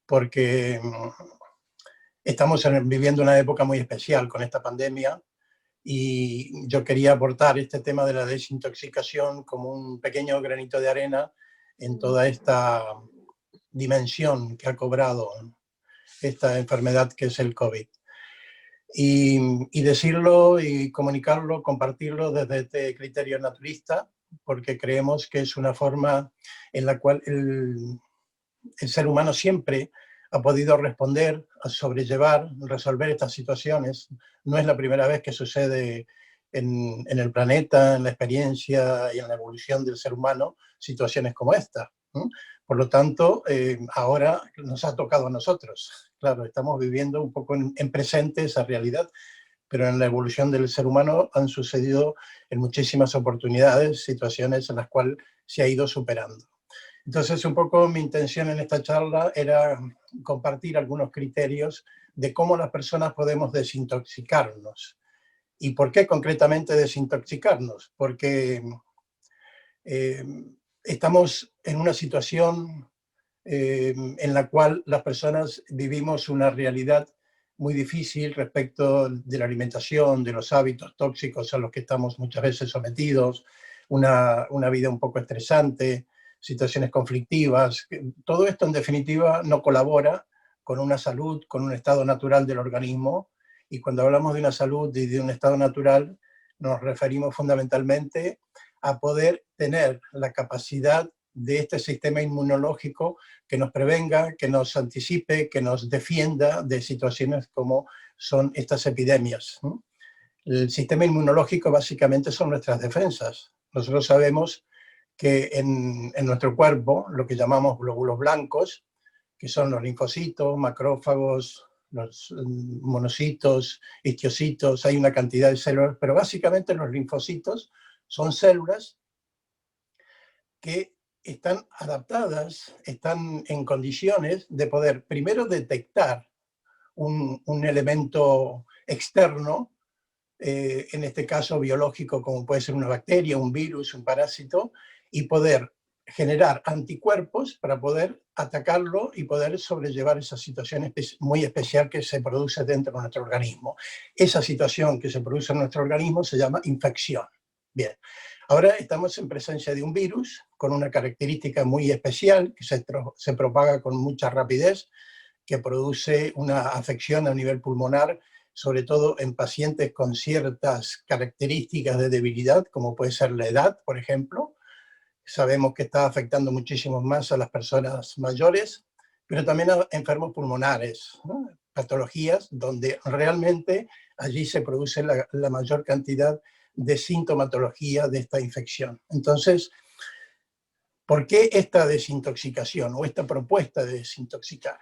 porque estamos viviendo una época muy especial con esta pandemia y yo quería aportar este tema de la desintoxicación como un pequeño granito de arena en toda esta dimensión que ha cobrado esta enfermedad que es el COVID. Y decirlo y comunicarlo, compartirlo desde este criterio naturista, porque creemos que es una forma en la cual el ser humano siempre ha podido responder, a sobrellevar, resolver estas situaciones. No es la primera vez que sucede en el planeta, en la experiencia y en la evolución del ser humano, situaciones como esta. Por lo tanto, ahora nos ha tocado a nosotros. Claro, estamos viviendo un poco en presente esa realidad, pero en la evolución del ser humano han sucedido en muchísimas oportunidades, situaciones en las cuales se ha ido superando. Entonces, un poco mi intención en esta charla era compartir algunos criterios de cómo las personas podemos desintoxicarnos. ¿Y por qué concretamente desintoxicarnos? Porque estamos en una situación en la cual las personas vivimos una realidad muy difícil respecto de la alimentación, de los hábitos tóxicos a los que estamos muchas veces sometidos, una vida un poco estresante, situaciones conflictivas. Todo esto, en definitiva, no colabora con una salud, con un estado natural del organismo. Y cuando hablamos de una salud y de un estado natural, nos referimos fundamentalmente a poder tener la capacidad de este sistema inmunológico que nos prevenga, que nos anticipe, que nos defienda de situaciones como son estas epidemias. El sistema inmunológico básicamente son nuestras defensas. Nosotros sabemos que en nuestro cuerpo, lo que llamamos glóbulos blancos, que son los linfocitos, macrófagos, los monocitos, histocitos, hay una cantidad de células, pero básicamente los linfocitos son células que están adaptadas, están en condiciones de poder primero detectar un elemento externo, en este caso biológico, como puede ser una bacteria, un virus, un parásito, y poder generar anticuerpos para poder atacarlo y poder sobrellevar esa situación muy especial que se produce dentro de nuestro organismo. Esa situación que se produce en nuestro organismo se llama infección. Bien, ahora estamos en presencia de un virus con una característica muy especial que se propaga con mucha rapidez, que produce una afección a nivel pulmonar, sobre todo en pacientes con ciertas características de debilidad, como puede ser la edad, por ejemplo. Sabemos que está afectando muchísimo más a las personas mayores, pero también a enfermos pulmonares, ¿no? Patologías donde realmente allí se produce la mayor cantidad de sintomatología de esta infección. Entonces, ¿por qué esta desintoxicación o esta propuesta de desintoxicar?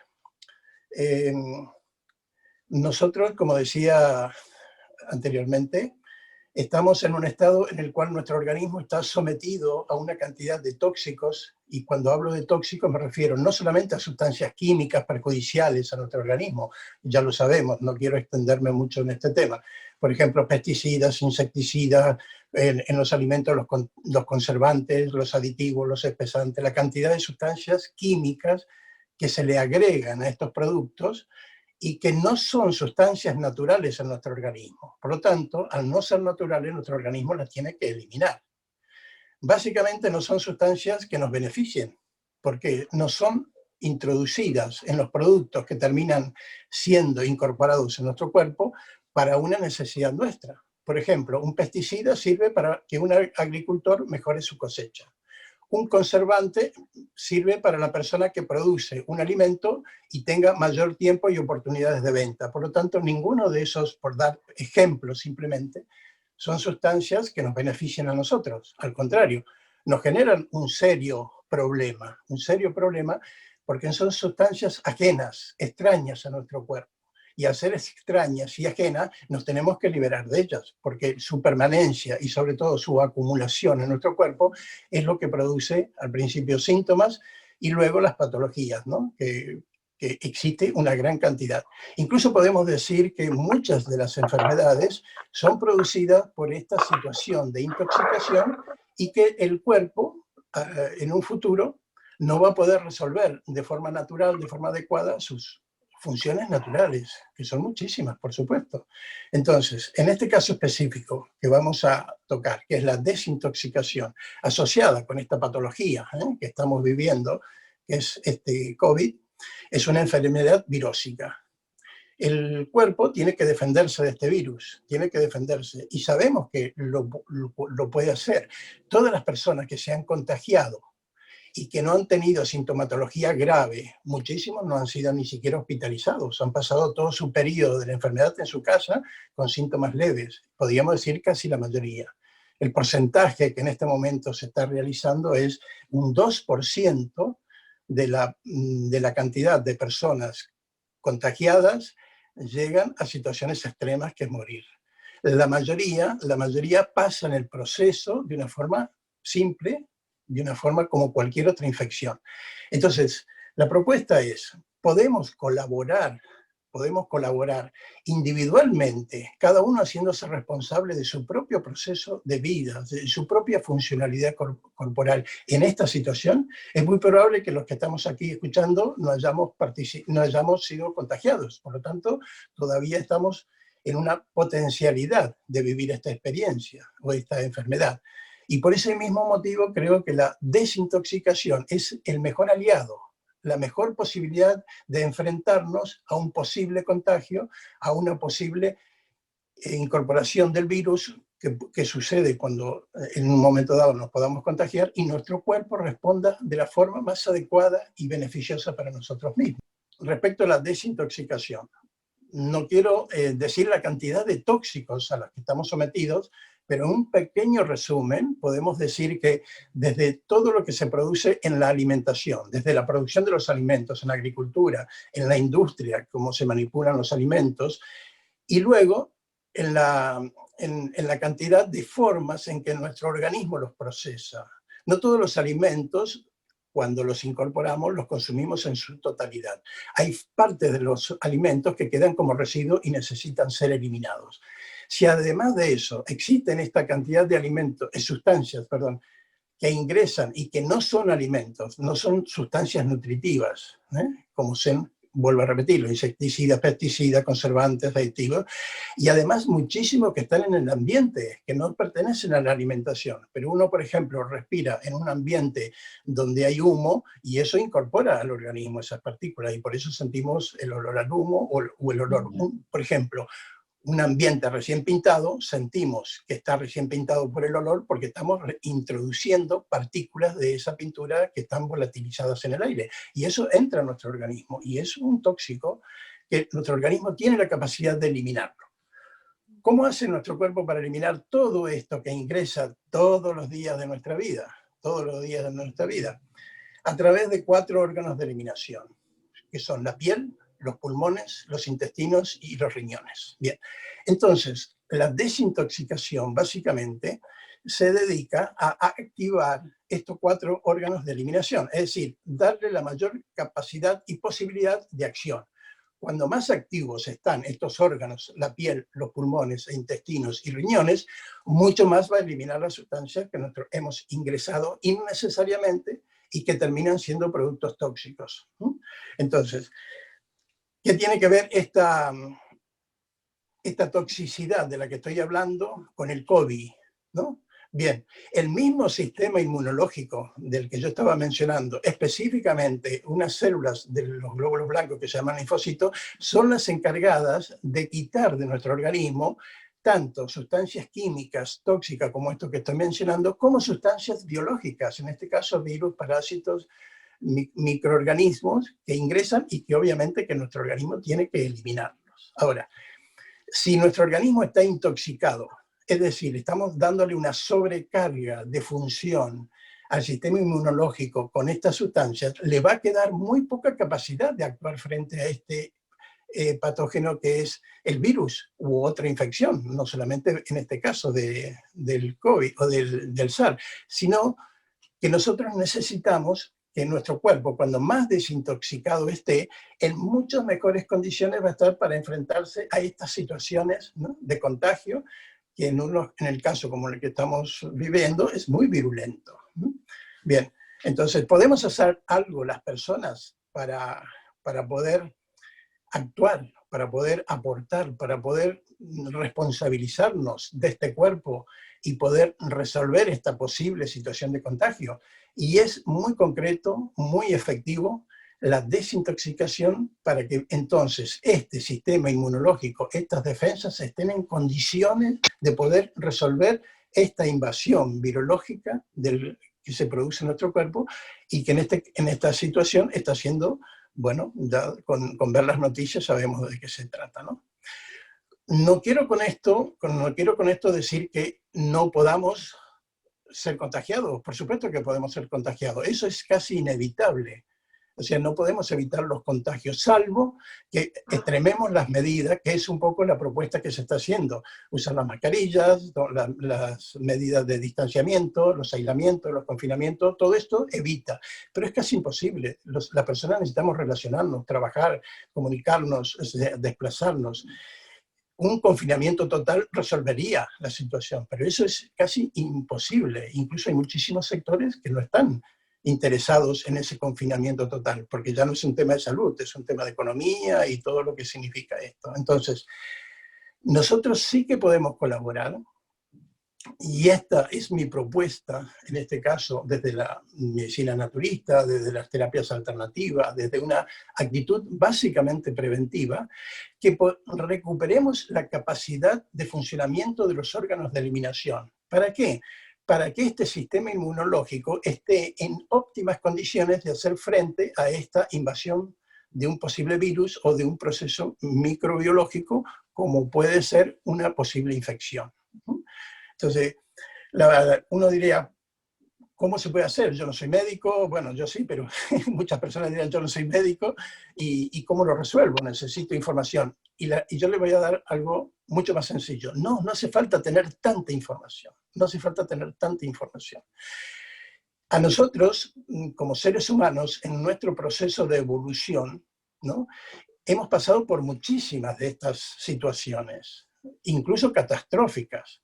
Nosotros, como decía anteriormente, estamos en un estado en el cual nuestro organismo está sometido a una cantidad de tóxicos, y cuando hablo de tóxicos me refiero no solamente a sustancias químicas perjudiciales a nuestro organismo, ya lo sabemos, no quiero extenderme mucho en este tema. Por ejemplo, pesticidas, insecticidas, en los alimentos los conservantes, los aditivos, los espesantes, la cantidad de sustancias químicas que se le agregan a estos productos y que no son sustancias naturales en nuestro organismo. Por lo tanto, al no ser naturales, nuestro organismo las tiene que eliminar. Básicamente no son sustancias que nos beneficien, porque no son introducidas en los productos que terminan siendo incorporados en nuestro cuerpo para una necesidad nuestra. Por ejemplo, un pesticida sirve para que un agricultor mejore su cosecha. Un conservante sirve para la persona que produce un alimento y tenga mayor tiempo y oportunidades de venta. Por lo tanto, ninguno de esos, por dar ejemplos simplemente, son sustancias que nos benefician a nosotros. Al contrario, nos generan un serio problema porque son sustancias ajenas, extrañas a nuestro cuerpo. Y al ser extrañas y ajenas, nos tenemos que liberar de ellas, porque su permanencia y sobre todo su acumulación en nuestro cuerpo es lo que produce al principio síntomas y luego las patologías, ¿no? que existe una gran cantidad. Incluso podemos decir que muchas de las enfermedades son producidas por esta situación de intoxicación y que el cuerpo en un futuro no va a poder resolver de forma natural, de forma adecuada, sus funciones naturales, que son muchísimas, por supuesto. Entonces, en este caso específico que vamos a tocar, que es la desintoxicación asociada con esta patología que estamos viviendo, que es este COVID, es una enfermedad virósica. El cuerpo tiene que defenderse de este virus, tiene que defenderse, y sabemos que lo puede hacer. Todas las personas que se han contagiado y que no han tenido sintomatología grave, muchísimos no han sido ni siquiera hospitalizados, han pasado todo su periodo de la enfermedad en su casa con síntomas leves, podríamos decir casi la mayoría. El porcentaje que en este momento se está realizando es un 2% de la cantidad de personas contagiadas llegan a situaciones extremas que es morir. La mayoría pasan el proceso de una forma simple, de una forma como cualquier otra infección. Entonces, la propuesta es, podemos colaborar individualmente, cada uno haciéndose responsable de su propio proceso de vida, de su propia funcionalidad corporal. En esta situación, es muy probable que los que estamos aquí escuchando no hayamos sido contagiados. Por lo tanto, todavía estamos en una potencialidad de vivir esta experiencia o esta enfermedad. Y por ese mismo motivo creo que la desintoxicación es el mejor aliado, la mejor posibilidad de enfrentarnos a un posible contagio, a una posible incorporación del virus que sucede cuando en un momento dado nos podamos contagiar y nuestro cuerpo responda de la forma más adecuada y beneficiosa para nosotros mismos. Respecto a la desintoxicación, no quiero decir la cantidad de tóxicos a los que estamos sometidos, pero en un pequeño resumen podemos decir que desde todo lo que se produce en la alimentación, desde la producción de los alimentos, en la agricultura, en la industria, cómo se manipulan los alimentos, y luego en la cantidad de formas en que nuestro organismo los procesa. No todos los alimentos, cuando los incorporamos, los consumimos en su totalidad. Hay partes de los alimentos que quedan como residuos y necesitan ser eliminados. Si además de eso existen esta cantidad de alimentos, sustancias, que ingresan y que no son alimentos, no son sustancias nutritivas, como son, vuelvo a repetirlo, insecticidas, pesticidas, conservantes, aditivos, y además muchísimos que están en el ambiente, que no pertenecen a la alimentación. Pero uno, por ejemplo, respira en un ambiente donde hay humo y eso incorpora al organismo esas partículas y por eso sentimos el olor al humo o el olor, por ejemplo, un ambiente recién pintado, sentimos que está recién pintado por el olor porque estamos introduciendo partículas de esa pintura que están volatilizadas en el aire. Y eso entra a nuestro organismo y es un tóxico que nuestro organismo tiene la capacidad de eliminarlo. ¿Cómo hace nuestro cuerpo para eliminar todo esto que ingresa todos los días de nuestra vida? Todos los días de nuestra vida. A través de 4 órganos de eliminación, que son la piel, los pulmones, los intestinos y los riñones. Bien, entonces la desintoxicación básicamente se dedica a activar estos 4 órganos de eliminación, es decir, darle la mayor capacidad y posibilidad de acción. Cuando más activos están estos órganos, la piel, los pulmones, intestinos y riñones, mucho más va a eliminar las sustancias que nosotros hemos ingresado innecesariamente y que terminan siendo productos tóxicos. Entonces, ¿qué tiene que ver esta toxicidad de la que estoy hablando con el COVID? ¿No? Bien, el mismo sistema inmunológico del que yo estaba mencionando, específicamente unas células de los glóbulos blancos que se llaman linfocitos, son las encargadas de quitar de nuestro organismo tanto sustancias químicas tóxicas como esto que estoy mencionando, como sustancias biológicas, en este caso virus, parásitos, microorganismos que ingresan y que obviamente que nuestro organismo tiene que eliminarlos. Ahora, si nuestro organismo está intoxicado, es decir, estamos dándole una sobrecarga de función al sistema inmunológico con estas sustancias, le va a quedar muy poca capacidad de actuar frente a este patógeno que es el virus u otra infección, no solamente en este caso del COVID o del SARS, sino que nosotros necesitamos que nuestro cuerpo, cuando más desintoxicado esté, en muchas mejores condiciones va a estar para enfrentarse a estas situaciones, ¿no?, de contagio, que en el caso como el que estamos viviendo es muy virulento. Bien, Entonces, ¿podemos hacer algo las personas para poder actuar, para poder aportar, para poder responsabilizarnos de este cuerpo y poder resolver esta posible situación de contagio? Y es muy concreto, muy efectivo, la desintoxicación para que entonces este sistema inmunológico, estas defensas estén en condiciones de poder resolver esta invasión virológica que se produce en nuestro cuerpo y que en esta situación está siendo, bueno, ya con ver las noticias sabemos de qué se trata, ¿no? No quiero con esto decir que no podamos ser contagiados. Por supuesto que podemos ser contagiados. Eso es casi inevitable. O sea, no podemos evitar los contagios, salvo que extrememos las medidas, que es un poco la propuesta que se está haciendo. Usar las mascarillas, las medidas de distanciamiento, los aislamientos, los confinamientos, todo esto evita. Pero es casi imposible. Las personas necesitamos relacionarnos, trabajar, comunicarnos, desplazarnos. Un confinamiento total resolvería la situación, pero eso es casi imposible. Incluso hay muchísimos sectores que no están interesados en ese confinamiento total, porque ya no es un tema de salud, es un tema de economía y todo lo que significa esto. Entonces, nosotros sí que podemos colaborar, y esta es mi propuesta, en este caso, desde la medicina naturista, desde las terapias alternativas, desde una actitud básicamente preventiva, que recuperemos la capacidad de funcionamiento de los órganos de eliminación. ¿Para qué? Para que este sistema inmunológico esté en óptimas condiciones de hacer frente a esta invasión de un posible virus o de un proceso microbiológico, como puede ser una posible infección. Entonces, uno diría, ¿cómo se puede hacer? Yo no soy médico, bueno, yo sí, pero muchas personas dirán, yo no soy médico, ¿y cómo lo resuelvo? Necesito información. Y yo le voy a dar algo mucho más sencillo. No hace falta tener tanta información. No hace falta tener tanta información. A nosotros, como seres humanos, en nuestro proceso de evolución, ¿no?, hemos pasado por muchísimas de estas situaciones, incluso catastróficas.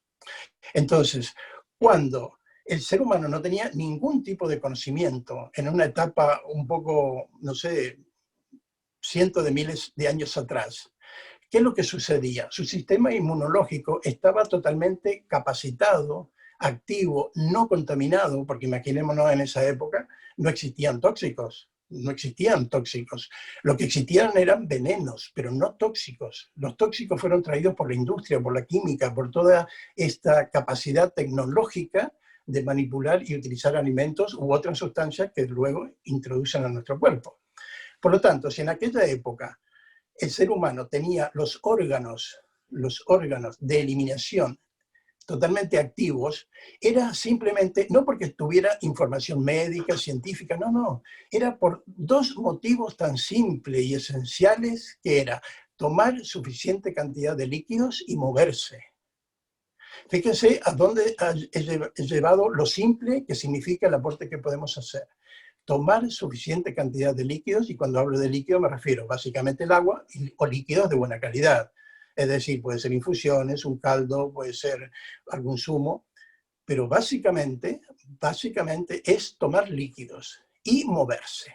Entonces, cuando el ser humano no tenía ningún tipo de conocimiento en una etapa un poco, no sé, cientos de miles de años atrás, ¿qué es lo que sucedía? Su sistema inmunológico estaba totalmente capacitado, activo, no contaminado, porque imaginémonos en esa época, no existían tóxicos. No existían tóxicos. Lo que existían eran venenos, pero no tóxicos. Los tóxicos fueron traídos por la industria, por la química, por toda esta capacidad tecnológica de manipular y utilizar alimentos u otras sustancias que luego introducen a nuestro cuerpo. Por lo tanto, si en aquella época el ser humano tenía los órganos de eliminación totalmente activos, era simplemente, no porque tuviera información médica, científica, no, era por dos motivos tan simples y esenciales, que era tomar suficiente cantidad de líquidos y moverse. Fíjense a dónde he llevado lo simple que significa el aporte que podemos hacer. Tomar suficiente cantidad de líquidos, y cuando hablo de líquido me refiero básicamente al agua o líquidos de buena calidad. Es decir, puede ser infusiones, un caldo, puede ser algún zumo, pero básicamente es tomar líquidos y moverse.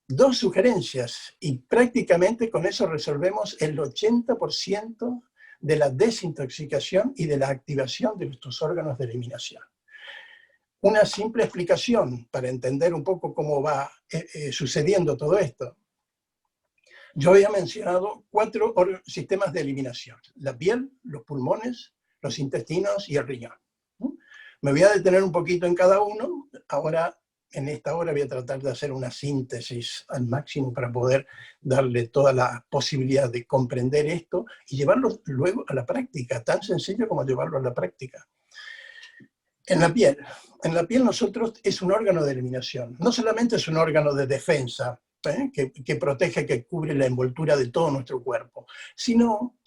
Dos sugerencias, y prácticamente con eso resolvemos el 80% de la desintoxicación y de la activación de nuestros órganos de eliminación. Una simple explicación para entender un poco cómo va sucediendo todo esto. Yo había mencionado 4 sistemas de eliminación: la piel, los pulmones, los intestinos y el riñón. Me voy a detener un poquito en cada uno. Ahora, en esta hora, voy a tratar de hacer una síntesis al máximo para poder darle toda la posibilidad de comprender esto y llevarlo luego a la práctica, tan sencillo como llevarlo a la práctica. En la piel nosotros es un órgano de eliminación. No solamente es un órgano de defensa, que protege, que cubre la envoltura de todo nuestro cuerpo, sino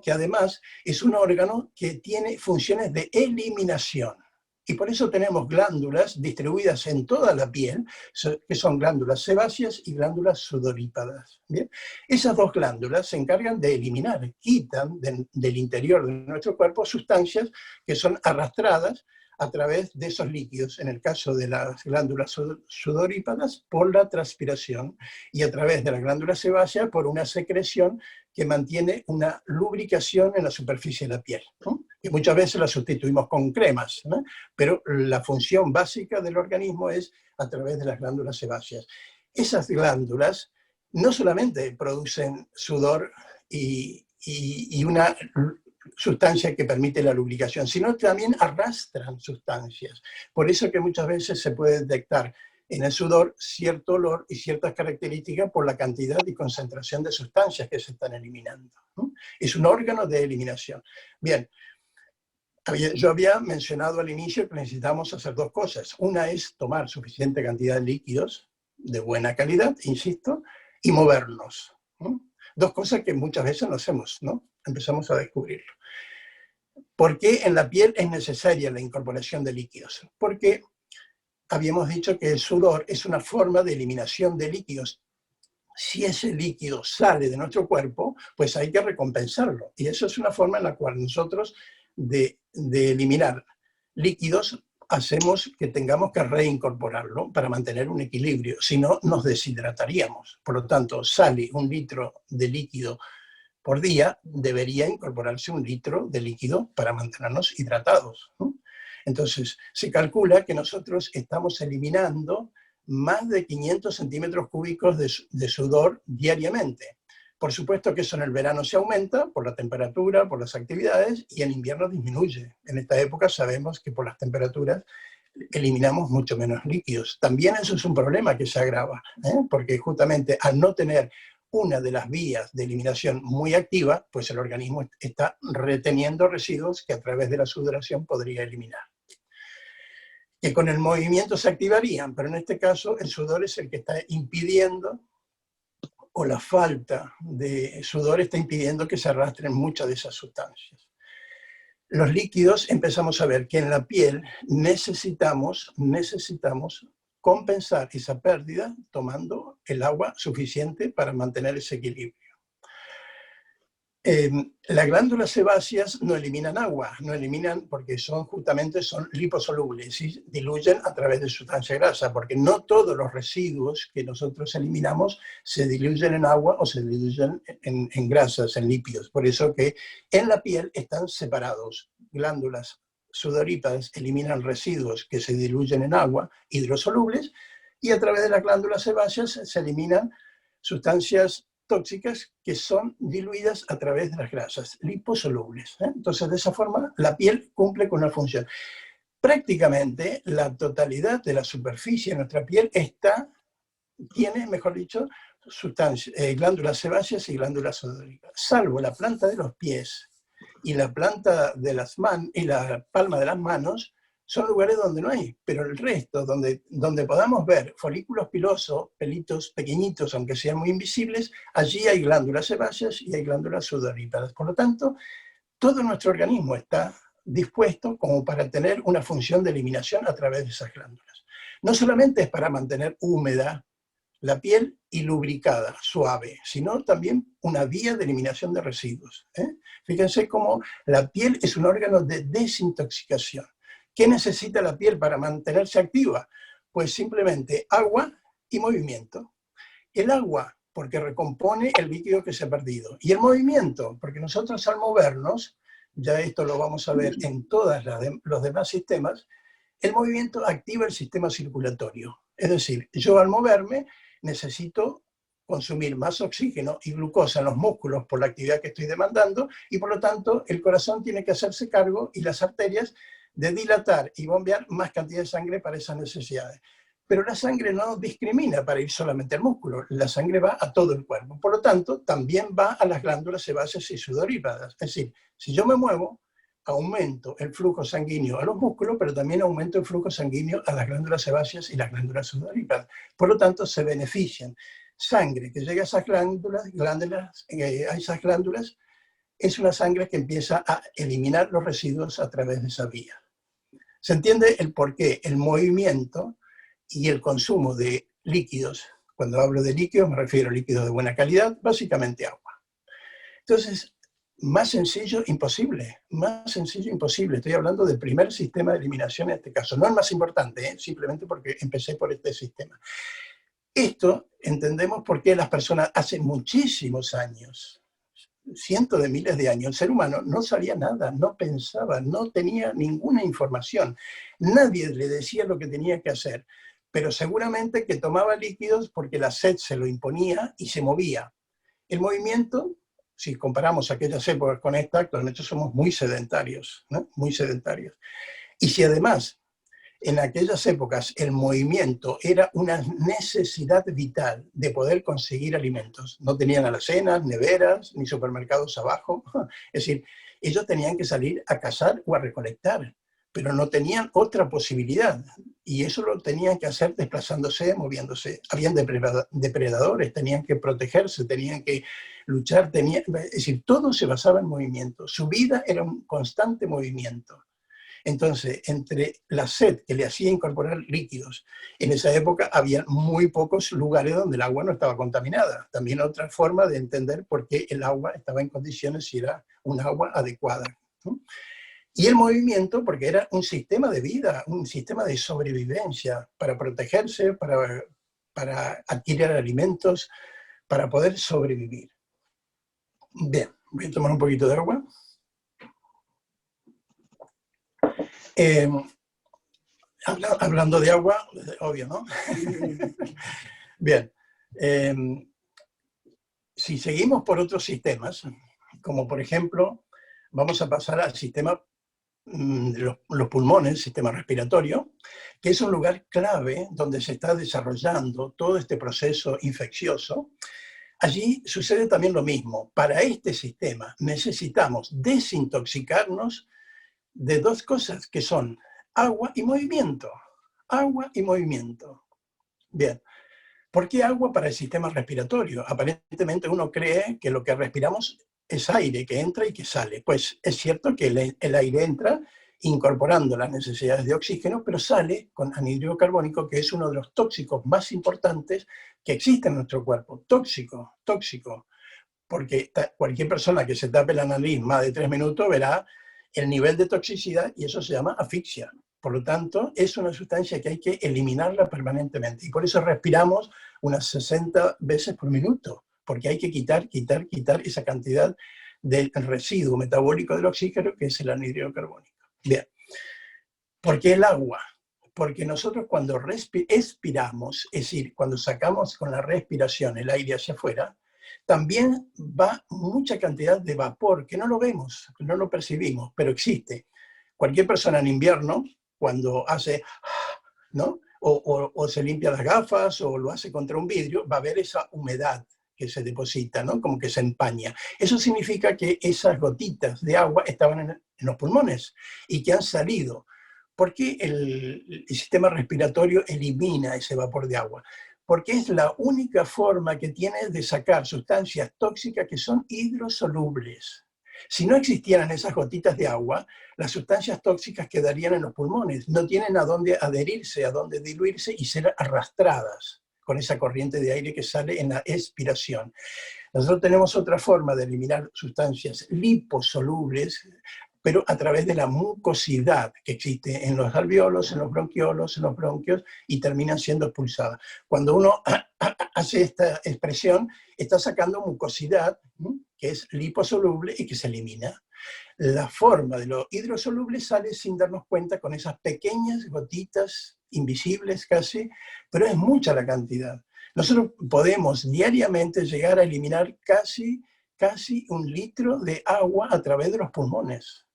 que además es un órgano que tiene funciones de eliminación. Y por eso tenemos glándulas distribuidas en toda la piel, que son glándulas sebáceas y glándulas sudoríparas. ¿Bien? Esas dos glándulas se encargan de eliminar, quitan del interior de nuestro cuerpo sustancias que son arrastradas a través de esos líquidos, en el caso de las glándulas sudoríparas, por la transpiración, y a través de la glándula sebácea por una secreción que mantiene una lubricación en la superficie de la piel, ¿no? Y muchas veces la sustituimos con cremas, ¿no? Pero la función básica del organismo es a través de las glándulas sebáceas. Esas glándulas no solamente producen sudor y una sustancia que permite la lubricación, sino también arrastran sustancias. Por eso que muchas veces se puede detectar en el sudor cierto olor y ciertas características por la cantidad y concentración de sustancias que se están eliminando, ¿no? Es un órgano de eliminación. Bien, yo había mencionado al inicio que necesitamos hacer dos cosas. Una es tomar suficiente cantidad de líquidos de buena calidad, insisto, y movernos, ¿no? Dos cosas que muchas veces no hacemos, ¿no? Empezamos a descubrirlo. ¿Por qué en la piel es necesaria la incorporación de líquidos? Porque habíamos dicho que el sudor es una forma de eliminación de líquidos. Si ese líquido sale de nuestro cuerpo, pues hay que recompensarlo. Y eso es una forma en la cual nosotros de eliminar líquidos hacemos que tengamos que reincorporarlo para mantener un equilibrio. Si no, nos deshidrataríamos. Por lo tanto, sale 1 litro de líquido por día, debería incorporarse 1 litro de líquido para mantenernos hidratados, ¿no? Entonces, se calcula que nosotros estamos eliminando más de 500 centímetros cúbicos de sudor diariamente. Por supuesto que eso en el verano se aumenta por la temperatura, por las actividades, y en invierno disminuye. En esta época sabemos que por las temperaturas eliminamos mucho menos líquidos. También eso es un problema que se agrava, porque justamente al no tener una de las vías de eliminación muy activa, pues el organismo está reteniendo residuos que a través de la sudoración podría eliminar. Que con el movimiento se activarían, pero en este caso el sudor es el que está impidiendo, o la falta de sudor está impidiendo que se arrastren muchas de esas sustancias. Los líquidos, empezamos a ver que en la piel necesitamos compensar esa pérdida tomando el agua suficiente para mantener ese equilibrio. Las glándulas sebáceas no eliminan agua, no eliminan porque son liposolubles y diluyen a través de sustancia grasa, porque no todos los residuos que nosotros eliminamos se diluyen en agua o se diluyen en grasas, en lípidos. Por eso que en la piel están separados. Glándulas sudoríparas eliminan residuos que se diluyen en agua, hidrosolubles, y a través de las glándulas sebáceas se eliminan sustancias tóxicas que son diluidas a través de las grasas, liposolubles. Entonces, de esa forma, la piel cumple con una función. Prácticamente la totalidad de la superficie de nuestra piel tiene, mejor dicho, glándulas sebáceas y glándulas sudoríparas, salvo la planta de los pies y la planta de las manos y la palma de las manos. Son lugares donde no hay, pero el resto, donde podamos ver folículos pilosos, pelitos pequeñitos, aunque sean muy invisibles, allí hay glándulas sebáceas y hay glándulas sudoríparas. Por lo tanto, todo nuestro organismo está dispuesto como para tener una función de eliminación a través de esas glándulas. No solamente es para mantener húmeda la piel y lubricada, suave, sino también una vía de eliminación de residuos. Fíjense cómo la piel es un órgano de desintoxicación. ¿Qué necesita la piel para mantenerse activa? Pues simplemente agua y movimiento. El agua, porque recompone el líquido que se ha perdido. Y el movimiento, porque nosotros al movernos, ya esto lo vamos a ver en todos los demás sistemas, el movimiento activa el sistema circulatorio. Es decir, yo al moverme necesito consumir más oxígeno y glucosa en los músculos por la actividad que estoy demandando, y por lo tanto el corazón tiene que hacerse cargo y las arterias de dilatar y bombear más cantidad de sangre para esas necesidades. Pero la sangre no discrimina para ir solamente al músculo, la sangre va a todo el cuerpo. Por lo tanto, también va a las glándulas sebáceas y sudoríparas. Es decir, si yo me muevo, aumento el flujo sanguíneo a los músculos, pero también aumento el flujo sanguíneo a las glándulas sebáceas y las glándulas sudoríparas. Por lo tanto, se benefician. Sangre que llega a esas glándulas es una sangre que empieza a eliminar los residuos a través de esa vía. ¿Se entiende el porqué? El movimiento y el consumo de líquidos. Cuando hablo de líquidos me refiero a líquidos de buena calidad, básicamente agua. Entonces, Más sencillo, imposible. Más sencillo, imposible. Estoy hablando del primer sistema de eliminación en este caso. No el más importante, simplemente porque empecé por este sistema. Esto entendemos por qué las personas hace muchísimos años, cientos de miles de años, el ser humano no sabía nada, no pensaba, no tenía ninguna información. Nadie le decía lo que tenía que hacer, pero seguramente que tomaba líquidos porque la sed se lo imponía y se movía. El movimiento, si comparamos aquellas épocas con esta, actualmente somos muy sedentarios, ¿no? Muy sedentarios. Y si además en aquellas épocas el movimiento era una necesidad vital de poder conseguir alimentos. No tenían alacenas, neveras, ni supermercados abajo. Es decir, ellos tenían que salir a cazar o a recolectar, pero no tenían otra posibilidad. Y eso lo tenían que hacer desplazándose, moviéndose. Habían depredadores, tenían que protegerse, tenían que luchar. Es decir, todo se basaba en movimiento. Su vida era un constante movimiento. Entonces, entre la sed que le hacía incorporar líquidos, en esa época había muy pocos lugares donde el agua no estaba contaminada. También otra forma de entender por qué el agua estaba en condiciones si era un agua adecuada, ¿no? Y el movimiento, porque era un sistema de vida, un sistema de sobrevivencia para protegerse, para adquirir alimentos, para poder sobrevivir. Bien, voy a tomar un poquito de agua. Hablando de agua, obvio, ¿no? Bien. Si seguimos por otros sistemas, como por ejemplo, vamos a pasar al sistema de los pulmones, sistema respiratorio, que es un lugar clave donde se está desarrollando todo este proceso infeccioso. Allí sucede también lo mismo. Para este sistema necesitamos desintoxicarnos de dos cosas que son agua y movimiento. Agua y movimiento. Bien. ¿Por qué agua para el sistema respiratorio? Aparentemente uno cree que lo que respiramos es aire que entra y que sale. Pues es cierto que el aire entra incorporando las necesidades de oxígeno, pero sale con anhídrido carbónico, que es uno de los tóxicos más importantes que existe en nuestro cuerpo. Tóxico, tóxico. Porque cualquier persona que se tape la nariz más de 3 minutos verá el nivel de toxicidad y eso se llama asfixia. Por lo tanto, es una sustancia que hay que eliminarla permanentemente. Y por eso respiramos unas 60 veces por minuto, porque hay que quitar esa cantidad del residuo metabólico del oxígeno, que es el anhídrido carbónico. Bien. ¿Por qué el agua? Porque nosotros cuando expiramos, es decir, cuando sacamos con la respiración el aire hacia afuera, también va mucha cantidad de vapor que no lo vemos, no lo percibimos, pero existe. Cualquier persona en invierno, cuando hace, ¿no? o se limpia las gafas o lo hace contra un vidrio, va a ver esa humedad que se deposita, ¿no? Como que se empaña. Eso significa que esas gotitas de agua estaban en los pulmones y que han salido. ¿Por qué el sistema respiratorio elimina ese vapor de agua? Porque es la única forma que tiene de sacar sustancias tóxicas que son hidrosolubles. Si no existieran esas gotitas de agua, las sustancias tóxicas quedarían en los pulmones. No tienen a dónde adherirse, a dónde diluirse y ser arrastradas con esa corriente de aire que sale en la expiración. Nosotros tenemos otra forma de eliminar sustancias liposolubles, pero a través de la mucosidad que existe en los alveolos, en los bronquiolos, en los bronquios, y terminan siendo expulsadas. Cuando uno hace esta expresión, está sacando mucosidad, que es liposoluble y que se elimina. La forma de lo hidrosoluble sale sin darnos cuenta con esas pequeñas gotitas, invisibles casi, pero es mucha la cantidad. Nosotros podemos diariamente llegar a eliminar casi 1 litro de agua a través de los pulmones,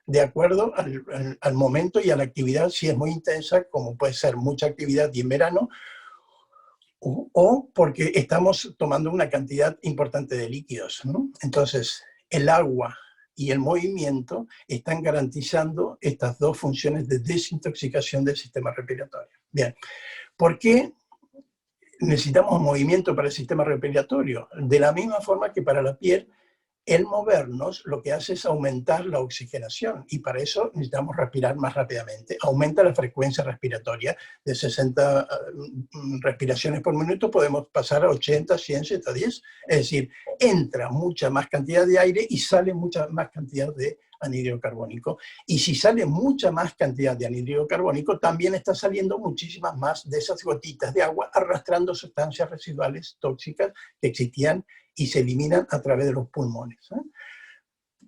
de acuerdo al momento y a la actividad, si es muy intensa, como puede ser mucha actividad y en verano, o porque estamos tomando una cantidad importante de líquidos, ¿no? Entonces, el agua y el movimiento están garantizando estas dos funciones de desintoxicación del sistema respiratorio. Bien, ¿por qué necesitamos movimiento para el sistema respiratorio? De la misma forma que para la piel, El movernos lo que hace es aumentar la oxigenación y para eso necesitamos respirar más rápidamente. Aumenta la frecuencia respiratoria de 60 respiraciones por minuto, podemos pasar a 80, 100, 110. Es decir, entra mucha más cantidad de aire y sale mucha más cantidad de anhídrido carbónico. Y si sale mucha más cantidad de anhídrido carbónico, también está saliendo muchísimas más de esas gotitas de agua arrastrando sustancias residuales tóxicas que existían y se eliminan a través de los pulmones.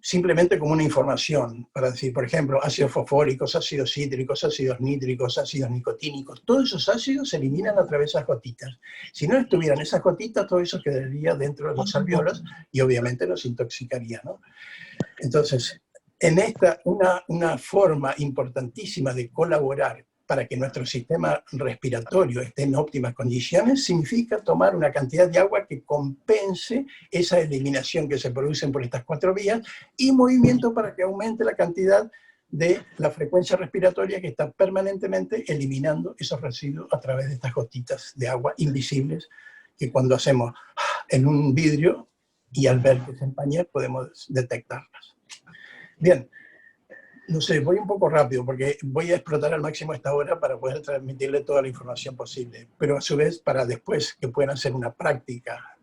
Simplemente como una información para decir, por ejemplo, ácidos fosfóricos, ácidos cítricos, ácidos nítricos, ácidos nicotínicos, todos esos ácidos se eliminan a través de esas gotitas. Si no estuvieran esas gotitas, todo eso quedaría dentro de los alvéolos y obviamente nos intoxicaría, ¿no? Entonces, en esta, una forma importantísima de colaborar para que nuestro sistema respiratorio esté en óptimas condiciones, significa tomar una cantidad de agua que compense esa eliminación que se produce por estas 4 vías y movimiento para que aumente la cantidad de la frecuencia respiratoria que está permanentemente eliminando esos residuos a través de estas gotitas de agua invisibles que cuando hacemos en un vidrio y al ver que se empaña podemos detectarlas. Bien. No sé, voy un poco rápido porque voy a explotar al máximo esta hora para poder transmitirle toda la información posible, pero a su vez para después que puedan hacer una práctica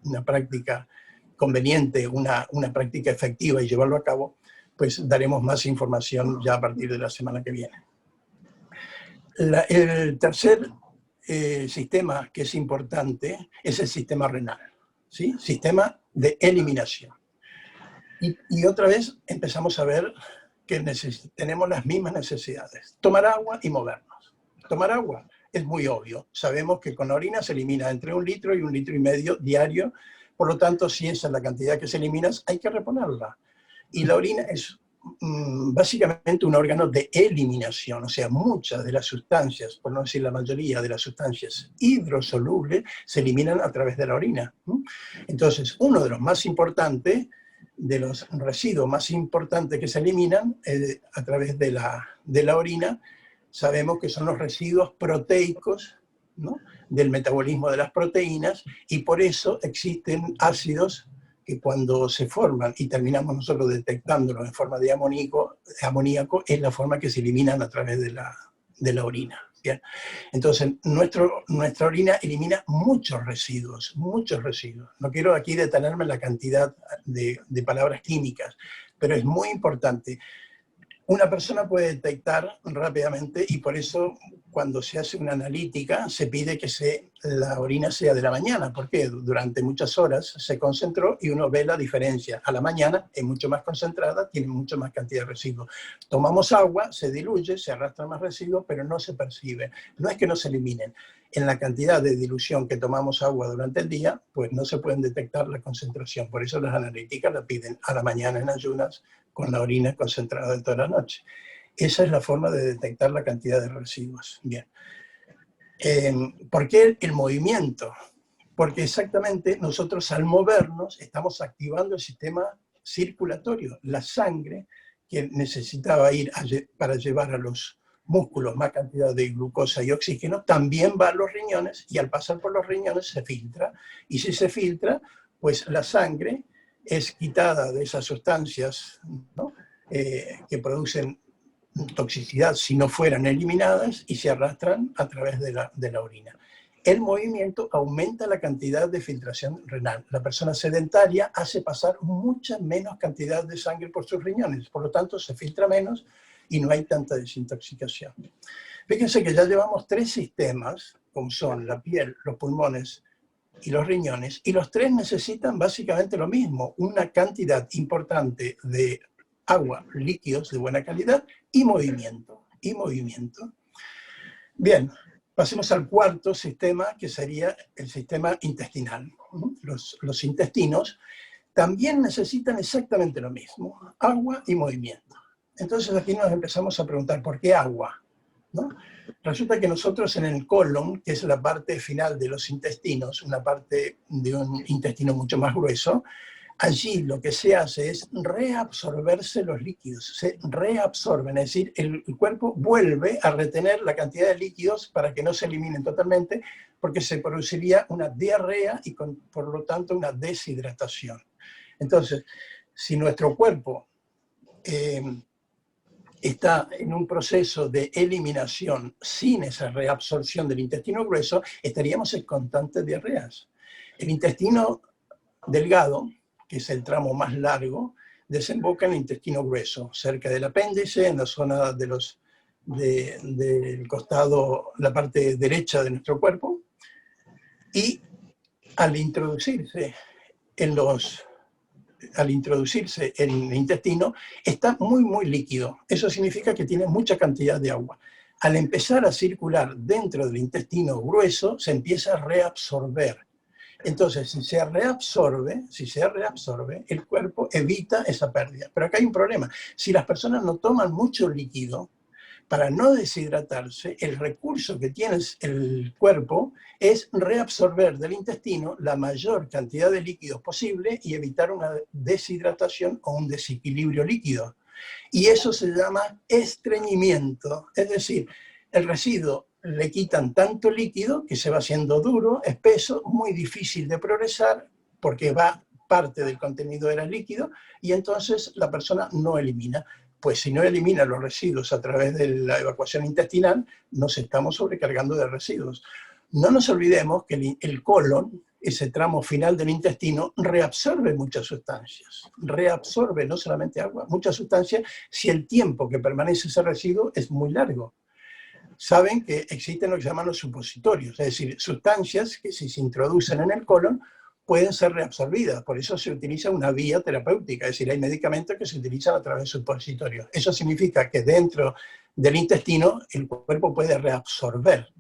conveniente, una práctica efectiva y llevarlo a cabo, pues daremos más información ya a partir de la semana que viene. El tercer sistema que es importante es el sistema renal, ¿sí? Sistema de eliminación. Y otra vez empezamos a ver que tenemos las mismas necesidades. Tomar agua y movernos. Tomar agua es muy obvio. Sabemos que con la orina se elimina entre 1 litro y 1,5 litros diario. Por lo tanto, si esa es la cantidad que se elimina, hay que reponerla. Y la orina es básicamente un órgano de eliminación. O sea, muchas de las sustancias, por no decir la mayoría de las sustancias hidrosolubles, se eliminan a través de la orina. Entonces, uno de los más importantes, de los residuos más importantes que se eliminan a través de la orina, sabemos que son los residuos proteicos, ¿no? Del metabolismo de las proteínas, y por eso existen ácidos que cuando se forman y terminamos nosotros detectándolos en forma de amoníaco, es la forma que se eliminan a través de la orina. Bien. Entonces, nuestra orina elimina muchos residuos, muchos residuos. No quiero aquí detenerme en la cantidad de palabras químicas, pero es muy importante. Una persona puede detectar rápidamente y por eso cuando se hace una analítica se pide que la orina sea de la mañana, porque durante muchas horas se concentró y uno ve la diferencia. A la mañana es mucho más concentrada, tiene mucho más cantidad de residuos. Tomamos agua, se diluye, se arrastra más residuos, pero no se percibe. No es que no se eliminen. En la cantidad de dilución que tomamos agua durante el día, pues no se pueden detectar la concentración. Por eso las analíticas la piden a la mañana en ayunas, con la orina concentrada de toda la noche. Esa es la forma de detectar la cantidad de residuos. Bien. ¿Por qué el movimiento? Porque exactamente nosotros al movernos estamos activando el sistema circulatorio. La sangre que necesitaba ir para llevar a los músculos más cantidad de glucosa y oxígeno, también va a los riñones y al pasar por los riñones se filtra. Y si se filtra, pues la sangre es quitada de esas sustancias, ¿no? Que producen toxicidad si no fueran eliminadas y se arrastran a través de la orina. El movimiento aumenta la cantidad de filtración renal. La persona sedentaria hace pasar mucha menos cantidad de sangre por sus riñones, por lo tanto se filtra menos y no hay tanta desintoxicación. Fíjense que ya llevamos 3 sistemas, como son la piel, los pulmones y los riñones, y los 3 necesitan básicamente lo mismo, una cantidad importante de agua, líquidos de buena calidad y movimiento. Bien, pasemos al cuarto sistema, que sería el sistema intestinal. Los intestinos también necesitan exactamente lo mismo, agua y movimiento. Entonces aquí nos empezamos a preguntar, ¿por qué agua? ¿No? Resulta que nosotros en el colon, que es la parte final de los intestinos, una parte de un intestino mucho más grueso, allí lo que se hace es reabsorberse los líquidos, se reabsorben, es decir, el cuerpo vuelve a retener la cantidad de líquidos para que no se eliminen totalmente, porque se produciría una diarrea y por lo tanto una deshidratación. Entonces, Si nuestro cuerpo está en un proceso de eliminación sin esa reabsorción del intestino grueso, estaríamos en constantes diarreas. El intestino delgado, que es el tramo más largo, desemboca en el intestino grueso, cerca del apéndice, en la zona de del costado, la parte derecha de nuestro cuerpo, y al introducirse en el intestino, está muy, muy líquido. Eso significa que tiene mucha cantidad de agua. Al empezar a circular dentro del intestino grueso, se empieza a reabsorber. Entonces, si se reabsorbe, el cuerpo evita esa pérdida. Pero acá hay un problema. Si las personas no toman mucho líquido, para no deshidratarse, el recurso que tiene el cuerpo es reabsorber del intestino la mayor cantidad de líquidos posible y evitar una deshidratación o un desequilibrio líquido. Y eso se llama estreñimiento. Es decir, el residuo le quitan tanto líquido que se va haciendo duro, espeso, muy difícil de progresar porque parte del contenido era líquido y entonces la persona no elimina. Pues si no elimina los residuos a través de la evacuación intestinal, nos estamos sobrecargando de residuos. No nos olvidemos que el colon, ese tramo final del intestino, reabsorbe muchas sustancias. Reabsorbe no solamente agua, muchas sustancias, si el tiempo que permanece ese residuo es muy largo. Saben que existen lo que se llaman los supositorios, es decir, sustancias que si se introducen en el colon pueden ser reabsorbidas. Por eso se utiliza una vía terapéutica, es decir, hay medicamentos que se utilizan a través de supositorios. Eso significa que dentro del intestino el cuerpo puede reabsorber.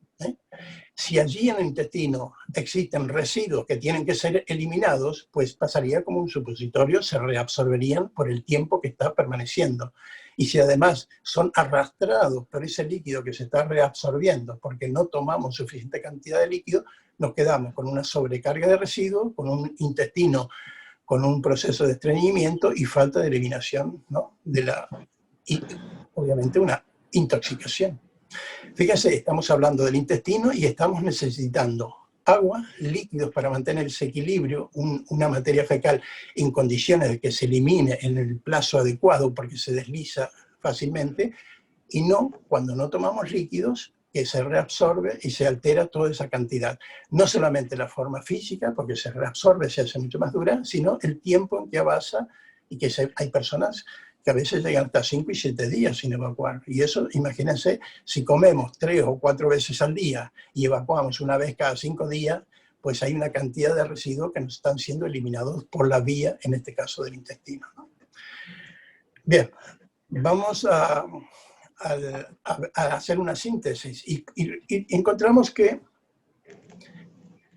Si allí en el intestino existen residuos que tienen que ser eliminados, pues pasaría como un supositorio, se reabsorberían por el tiempo que está permaneciendo. Y si además son arrastrados por ese líquido que se está reabsorbiendo porque no tomamos suficiente cantidad de líquido, nos quedamos con una sobrecarga de residuos, con un intestino con un proceso de estreñimiento y falta de eliminación, ¿no? Y obviamente una intoxicación. Fíjense, estamos hablando del intestino y estamos necesitando agua, líquidos para mantener ese equilibrio, una materia fecal en condiciones de que se elimine en el plazo adecuado porque se desliza fácilmente, y no cuando no tomamos líquidos, que se reabsorbe y se altera toda esa cantidad. No solamente la forma física, porque se reabsorbe, se hace mucho más dura, sino el tiempo en que avanza y que hay personas que a veces llegan hasta 5 y 7 días sin evacuar. Y eso, imagínense, si comemos 3 o 4 veces al día y evacuamos una vez cada 5 días, pues hay una cantidad de residuos que nos están siendo eliminados por la vía, en este caso del intestino, ¿no? Bien, vamos a hacer una síntesis y encontramos que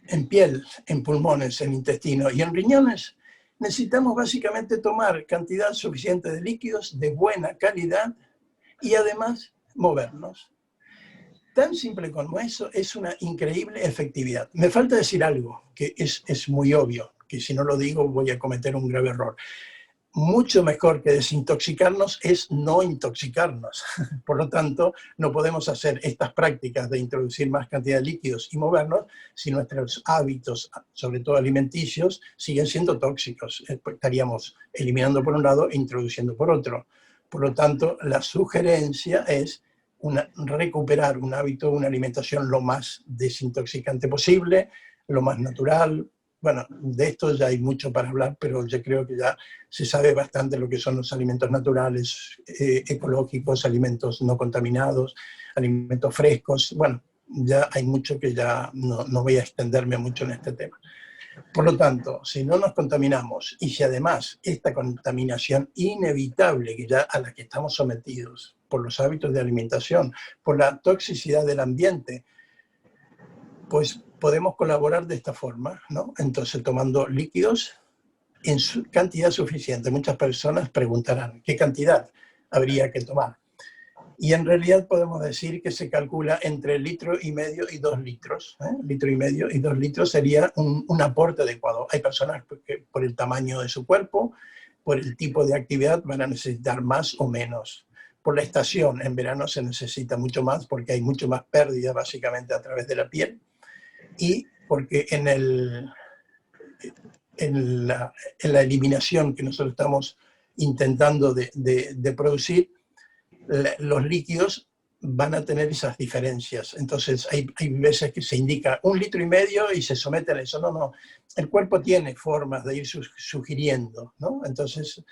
en piel, en pulmones, en intestino y en riñones necesitamos básicamente tomar cantidad suficiente de líquidos de buena calidad y además movernos. Tan simple como eso es una increíble efectividad. Me falta decir algo que es muy obvio, que si no lo digo voy a cometer un grave error. Mucho mejor que desintoxicarnos es no intoxicarnos. Por lo tanto, no podemos hacer estas prácticas de introducir más cantidad de líquidos y movernos si nuestros hábitos, sobre todo alimenticios, siguen siendo tóxicos. Estaríamos eliminando por un lado e introduciendo por otro. Por lo tanto, la sugerencia es recuperar un hábito, una alimentación lo más desintoxicante posible, lo más natural. Bueno, de esto ya hay mucho para hablar, pero yo creo que ya se sabe bastante lo que son los alimentos naturales, ecológicos, alimentos no contaminados, alimentos frescos. Bueno, ya hay mucho que ya no voy a extenderme mucho en este tema. Por lo tanto, si no nos contaminamos y si además esta contaminación inevitable a la que estamos sometidos por los hábitos de alimentación, por la toxicidad del ambiente, pues podemos colaborar de esta forma, ¿no? Entonces, tomando líquidos en cantidad suficiente. Muchas personas preguntarán, ¿qué cantidad habría que tomar? Y en realidad podemos decir que se calcula entre 1,5 litros y 2 litros. 1,5 litros y 2 litros sería un aporte adecuado. Hay personas que por el tamaño de su cuerpo, por el tipo de actividad, van a necesitar más o menos. Por la estación, en verano se necesita mucho más porque hay mucho más pérdida básicamente a través de la piel. Y porque en en la eliminación que nosotros estamos intentando de producir, los líquidos van a tener esas diferencias. Entonces hay veces que se indica 1,5 litros y se someten a eso. No, no. El cuerpo tiene formas de ir sugiriendo, ¿no? Entonces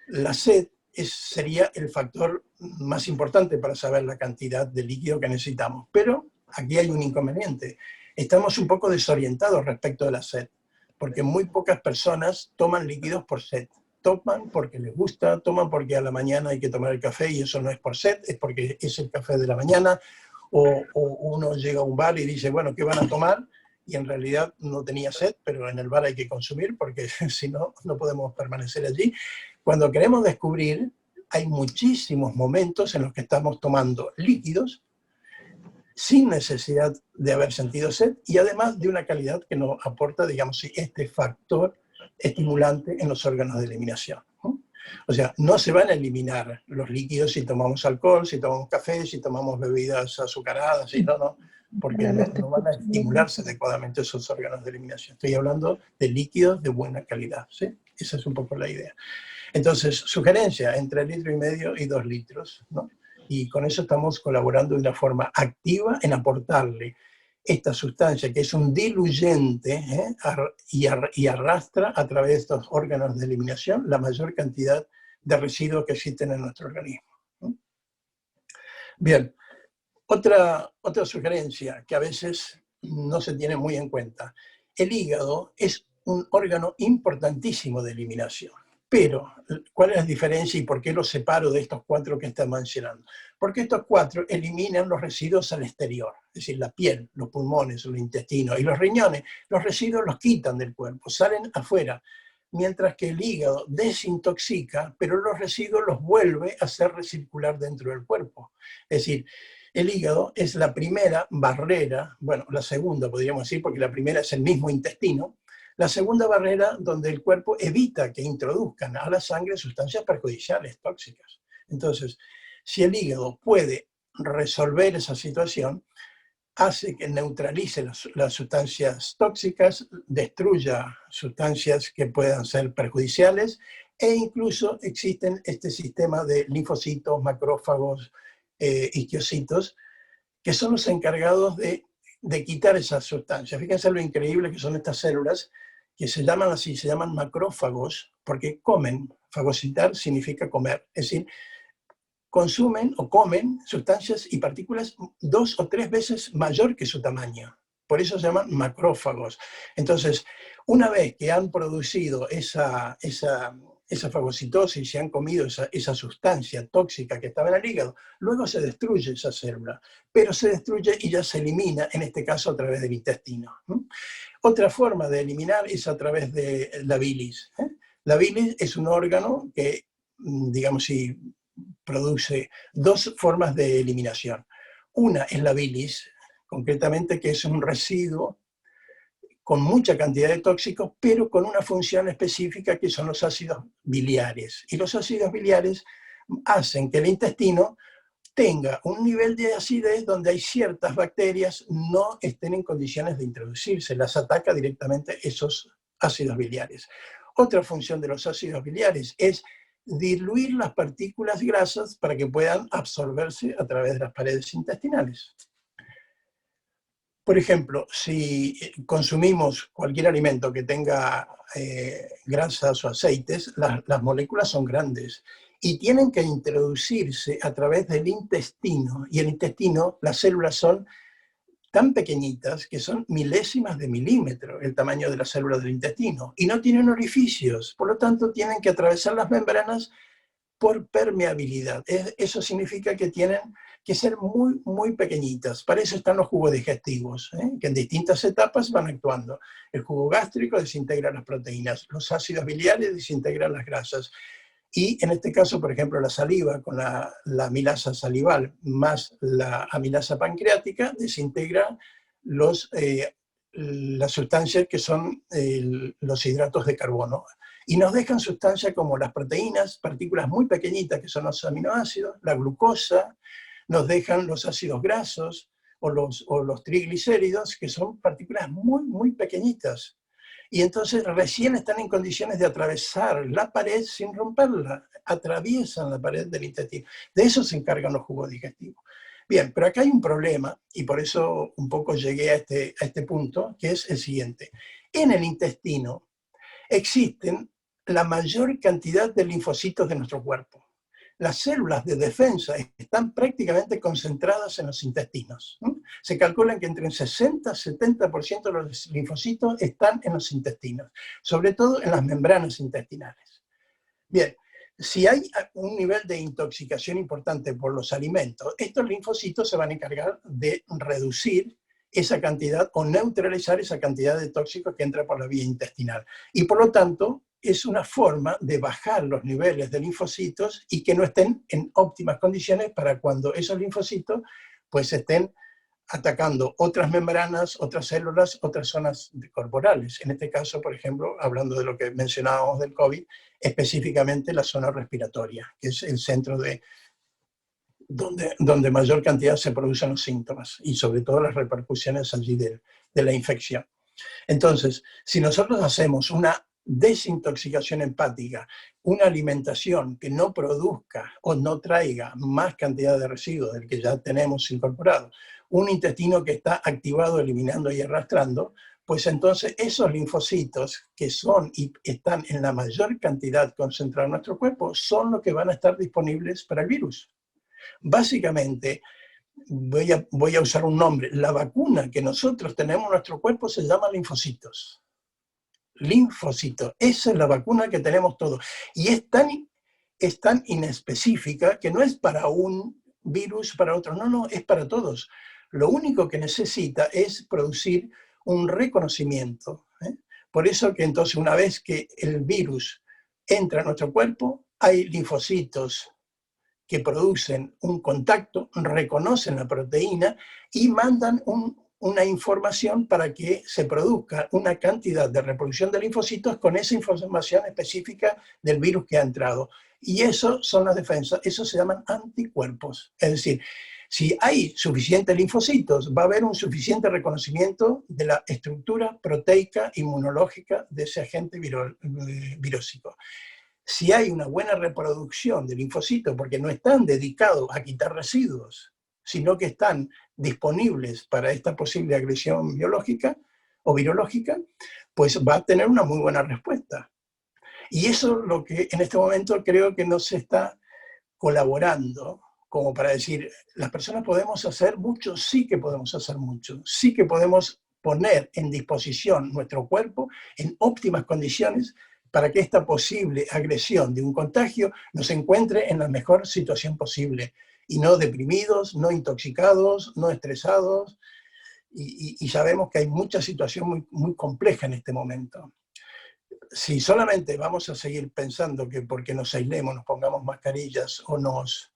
la sed sería el factor más importante para saber la cantidad de líquido que necesitamos. Pero aquí hay un inconveniente. Estamos un poco desorientados respecto de la sed, porque muy pocas personas toman líquidos por sed. Toman porque les gusta, toman porque a la mañana hay que tomar el café y eso no es por sed, es porque es el café de la mañana, o uno llega a un bar y dice, bueno, ¿qué van a tomar? Y en realidad no tenía sed, pero en el bar hay que consumir porque si no, no podemos permanecer allí. Cuando queremos descubrir, hay muchísimos momentos en los que estamos tomando líquidos sin necesidad de haber sentido sed y además de una calidad que nos aporta, digamos, este factor estimulante en los órganos de eliminación, ¿no? O sea, no se van a eliminar los líquidos si tomamos alcohol, si tomamos café, si tomamos bebidas azucaradas, y no, porque no van a estimularse adecuadamente esos órganos de eliminación. Estoy hablando de líquidos de buena calidad, ¿sí? Esa es un poco la idea. Entonces, sugerencia, entre 1,5 litros y 2 litros, ¿no? Y con eso estamos colaborando de una forma activa en aportarle esta sustancia que es un diluyente y arrastra a través de estos órganos de eliminación la mayor cantidad de residuos que existen en nuestro organismo, ¿no? Bien, otra sugerencia que a veces no se tiene muy en cuenta. El hígado es un órgano importantísimo de eliminación. Pero, ¿cuál es la diferencia y por qué los separo de estos 4 que están mencionando? Porque estos 4 eliminan los residuos al exterior, es decir, la piel, los pulmones, los intestinos y los riñones. Los residuos los quitan del cuerpo, salen afuera, mientras que el hígado desintoxica, pero los residuos los vuelve a hacer recircular dentro del cuerpo. Es decir, el hígado es la primera barrera, bueno, la segunda podríamos decir, porque la primera es el mismo intestino, la segunda barrera donde el cuerpo evita que introduzcan a la sangre sustancias perjudiciales, tóxicas. Entonces, si el hígado puede resolver esa situación, hace que neutralice las sustancias tóxicas, destruya sustancias que puedan ser perjudiciales e incluso existen este sistema de linfocitos, macrófagos, isquiocitos, que son los encargados de quitar esas sustancias. Fíjense lo increíble que son estas células, que se llaman así, se llaman macrófagos, porque comen. Fagocitar significa comer, es decir, consumen o comen sustancias y partículas 2 o 3 veces mayor que su tamaño. Por eso se llaman macrófagos. Entonces, una vez que han producido esa fagocitosis y han comido esa sustancia tóxica que estaba en el hígado, luego se destruye esa célula, pero se destruye y ya se elimina, en este caso a través del intestino. Otra forma de eliminar es a través de la bilis. La bilis es un órgano que, digamos, si produce 2 formas de eliminación. Una es la bilis, concretamente, que es un residuo con mucha cantidad de tóxicos, pero con una función específica que son los ácidos biliares. Y los ácidos biliares hacen que el intestino tenga un nivel de acidez donde hay ciertas bacterias no estén en condiciones de introducirse, las ataca directamente esos ácidos biliares. Otra función de los ácidos biliares es diluir las partículas grasas para que puedan absorberse a través de las paredes intestinales. Por ejemplo, si consumimos cualquier alimento que tenga grasas o aceites, las moléculas son grandes y tienen que introducirse a través del intestino. Y el intestino, las células son tan pequeñitas que son milésimas de milímetro el tamaño de las células del intestino y no tienen orificios, por lo tanto tienen que atravesar las membranas por permeabilidad. Eso significa que tienen que ser muy, muy pequeñitas. Para eso están los jugos digestivos, que en distintas etapas van actuando. El jugo gástrico desintegra las proteínas, los ácidos biliares desintegran las grasas. Y en este caso, por ejemplo, la saliva con la amilasa salival más la amilasa pancreática desintegra las sustancias que son los hidratos de carbono. Y nos dejan sustancias como las proteínas, partículas muy pequeñitas que son los aminoácidos, la glucosa, nos dejan los ácidos grasos o los triglicéridos, que son partículas muy, muy pequeñitas. Y entonces recién están en condiciones de atravesar la pared sin romperla, atraviesan la pared del intestino. De eso se encargan los jugos digestivos. Bien, pero acá hay un problema, y por eso un poco llegué a este punto, que es el siguiente. En el intestino existen la mayor cantidad de linfocitos de nuestro cuerpo. Las células de defensa están prácticamente concentradas en los intestinos. Se calcula que entre un 60 y 70% de los linfocitos están en los intestinos, sobre todo en las membranas intestinales. Bien, si hay un nivel de intoxicación importante por los alimentos, estos linfocitos se van a encargar de reducir esa cantidad o neutralizar esa cantidad de tóxicos que entra por la vía intestinal. Y por lo tanto, es una forma de bajar los niveles de linfocitos y que no estén en óptimas condiciones para cuando esos linfocitos pues estén atacando otras membranas, otras células, otras zonas corporales. En este caso, por ejemplo, hablando de lo que mencionábamos del COVID, específicamente la zona respiratoria, que es el centro de donde mayor cantidad se producen los síntomas y sobre todo las repercusiones allí de la infección. Entonces, si nosotros hacemos una desintoxicación hepática, una alimentación que no produzca o no traiga más cantidad de residuos del que ya tenemos incorporado, un intestino que está activado, eliminando y arrastrando, pues entonces esos linfocitos que son y están en la mayor cantidad concentrados en nuestro cuerpo son los que van a estar disponibles para el virus. Básicamente, voy a usar un nombre, la vacuna que nosotros tenemos en nuestro cuerpo se llama linfocitos. Linfocitos, esa es la vacuna que tenemos todos. Y es tan inespecífica que no es para un virus, para otro, no, es para todos. Lo único que necesita es producir un reconocimiento. Por eso que entonces una vez que el virus entra a nuestro cuerpo, hay linfocitos que producen un contacto, reconocen la proteína y mandan una información para que se produzca una cantidad de reproducción de linfocitos con esa información específica del virus que ha entrado. Y eso son las defensas, eso se llaman anticuerpos. Es decir, si hay suficientes linfocitos, va a haber un suficiente reconocimiento de la estructura proteica inmunológica de ese agente virósico. Si hay una buena reproducción de linfocitos, porque no están dedicados a quitar residuos, sino que están disponibles para esta posible agresión biológica o virológica, pues va a tener una muy buena respuesta. Y eso es lo que en este momento creo que no se está colaborando, como para decir, las personas podemos hacer mucho, sí que podemos hacer mucho, sí que podemos poner en disposición nuestro cuerpo en óptimas condiciones para que esta posible agresión de un contagio nos encuentre en la mejor situación posible y no deprimidos, no intoxicados, no estresados, y sabemos que hay mucha situación muy, muy compleja en este momento. Si solamente vamos a seguir pensando que porque nos aislemos, nos pongamos mascarillas o nos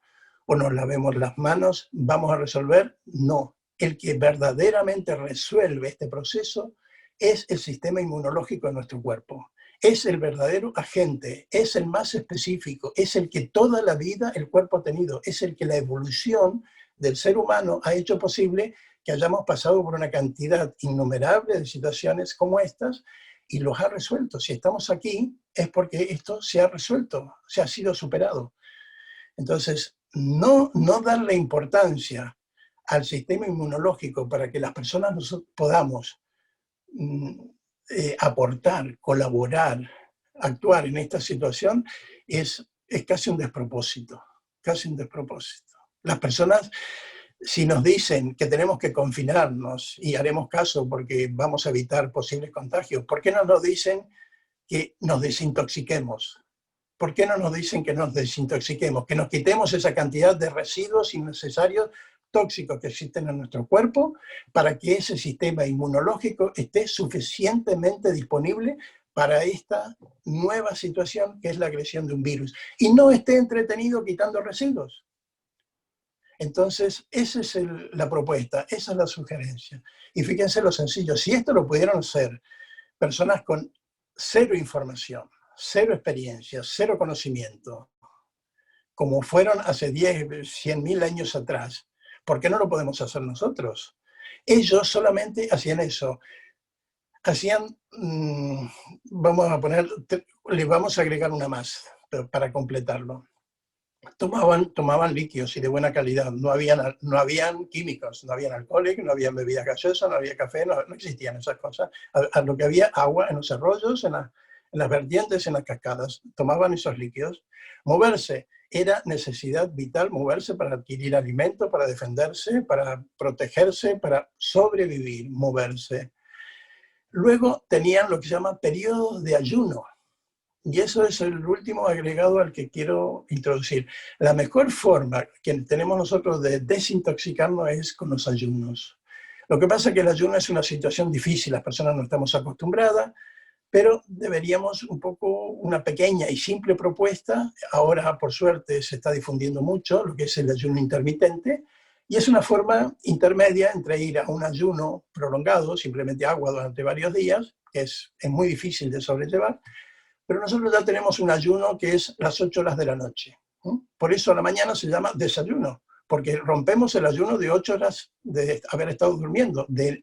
lavemos las manos, vamos a resolver, no. El que verdaderamente resuelve este proceso es el sistema inmunológico de nuestro cuerpo. Es el verdadero agente, es el más específico, es el que toda la vida el cuerpo ha tenido, es el que la evolución del ser humano ha hecho posible que hayamos pasado por una cantidad innumerable de situaciones como estas y los ha resuelto. Si estamos aquí es porque esto se ha resuelto, se ha sido superado. Entonces, no darle importancia al sistema inmunológico para que las personas podamos aportar, colaborar, actuar en esta situación es casi un despropósito, casi un despropósito. Las personas, si nos dicen que tenemos que confinarnos y haremos caso porque vamos a evitar posibles contagios, ¿por qué no nos dicen que nos desintoxiquemos? ¿Por qué no nos dicen que nos desintoxiquemos? Que nos quitemos esa cantidad de residuos innecesarios tóxicos que existen en nuestro cuerpo para que ese sistema inmunológico esté suficientemente disponible para esta nueva situación que es la agresión de un virus y no esté entretenido quitando residuos. Entonces, esa es la propuesta, esa es la sugerencia. Y fíjense lo sencillo, si esto lo pudieron hacer personas con cero información, cero experiencia, cero conocimiento, como fueron hace 10, 100.000 años atrás, ¿por qué no lo podemos hacer nosotros? Ellos solamente hacían eso. hacían, le vamos a agregar una más, pero para completarlo. Tomaban líquidos y de buena calidad, no habían químicos, no habían alcohólicos, no había bebidas gaseosas, no había café, no existían esas cosas. A lo que había agua en los arroyos, en las vertientes, en las cascadas, tomaban esos líquidos. Moverse era necesidad vital, moverse para adquirir alimento, para defenderse, para protegerse, para sobrevivir, moverse. Luego tenían lo que se llama periodos de ayuno. Y eso es el último agregado al que quiero introducir. La mejor forma que tenemos nosotros de desintoxicarnos es con los ayunos. Lo que pasa es que el ayuno es una situación difícil, las personas no estamos acostumbradas, pero deberíamos una pequeña y simple propuesta. Ahora, por suerte, se está difundiendo mucho lo que es el ayuno intermitente, y es una forma intermedia entre ir a un ayuno prolongado, simplemente agua durante varios días, que es muy difícil de sobrellevar, pero nosotros ya tenemos un ayuno que es las 8 horas de la noche. Por eso a la mañana se llama desayuno, porque rompemos el ayuno de 8 horas de haber estado durmiendo, de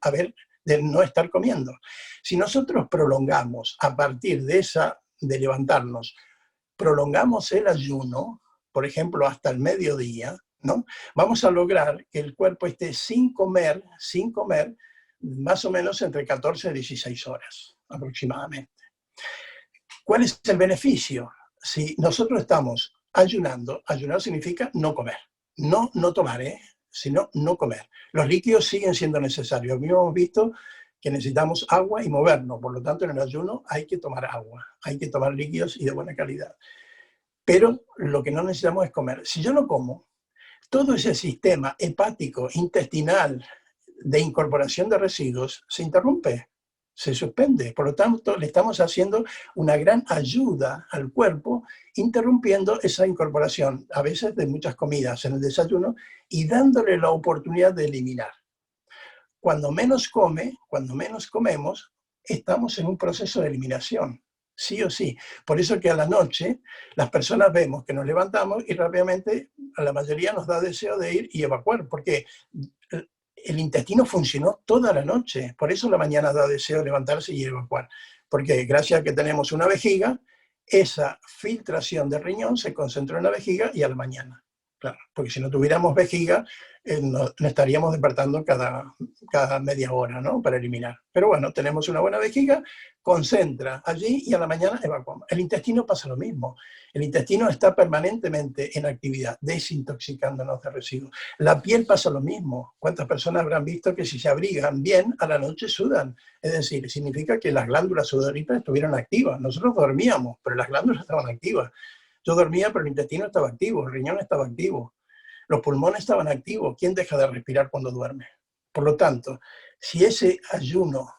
no estar comiendo. Si nosotros prolongamos a partir de levantarnos, prolongamos el ayuno, por ejemplo, hasta el mediodía, ¿no? Vamos a lograr que el cuerpo esté sin comer, más o menos entre 14 y 16 horas aproximadamente. ¿Cuál es el beneficio? Si nosotros estamos ayunando, ayunar significa no comer, no tomar, sino no comer. Los líquidos siguen siendo necesarios. Hemos visto que necesitamos agua y movernos, por lo tanto en el ayuno hay que tomar agua, hay que tomar líquidos y de buena calidad. Pero lo que no necesitamos es comer. Si yo no como, todo ese sistema hepático, intestinal, de incorporación de residuos se interrumpe, se suspende. Por lo tanto, le estamos haciendo una gran ayuda al cuerpo, interrumpiendo esa incorporación, a veces de muchas comidas en el desayuno, y dándole la oportunidad de eliminar. Cuando menos comemos, estamos en un proceso de eliminación, sí o sí. Por eso que a la noche las personas vemos que nos levantamos y rápidamente a la mayoría nos da deseo de ir y evacuar, porque el intestino funcionó toda la noche. Por eso la mañana da deseo de levantarse y evacuar. Porque gracias a que tenemos una vejiga, esa filtración del riñón se concentró en la vejiga y a la mañana. Claro, porque si no tuviéramos vejiga, nos estaríamos despertando cada media hora, ¿no? Para eliminar. Pero bueno, tenemos una buena vejiga, concentra allí y a la mañana evacuamos. El intestino pasa lo mismo. El intestino está permanentemente en actividad, desintoxicándonos de residuos. La piel pasa lo mismo. ¿Cuántas personas habrán visto que si se abrigan bien, a la noche sudan? Es decir, significa que las glándulas sudoríparas estuvieron activas. Nosotros dormíamos, pero las glándulas estaban activas. Yo dormía, pero el intestino estaba activo, el riñón estaba activo, los pulmones estaban activos. ¿Quién deja de respirar cuando duerme? Por lo tanto, si ese ayuno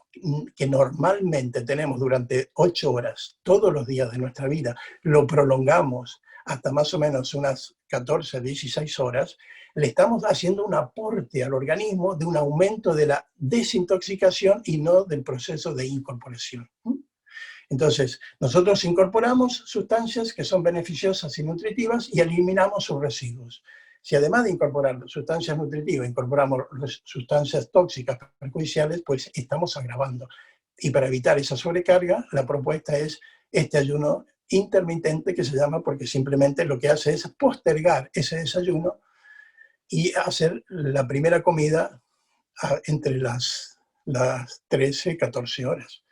que normalmente tenemos durante 8 horas todos los días de nuestra vida, lo prolongamos hasta más o menos unas 14, 16 horas, le estamos haciendo un aporte al organismo de un aumento de la desintoxicación y no del proceso de incorporación. Entonces, nosotros incorporamos sustancias que son beneficiosas y nutritivas y eliminamos sus residuos. Si además de incorporar sustancias nutritivas, incorporamos sustancias tóxicas perjudiciales, pues estamos agravando. Y para evitar esa sobrecarga, la propuesta es este ayuno intermitente que se llama porque simplemente lo que hace es postergar ese desayuno y hacer la primera comida entre las 13 y 14 horas.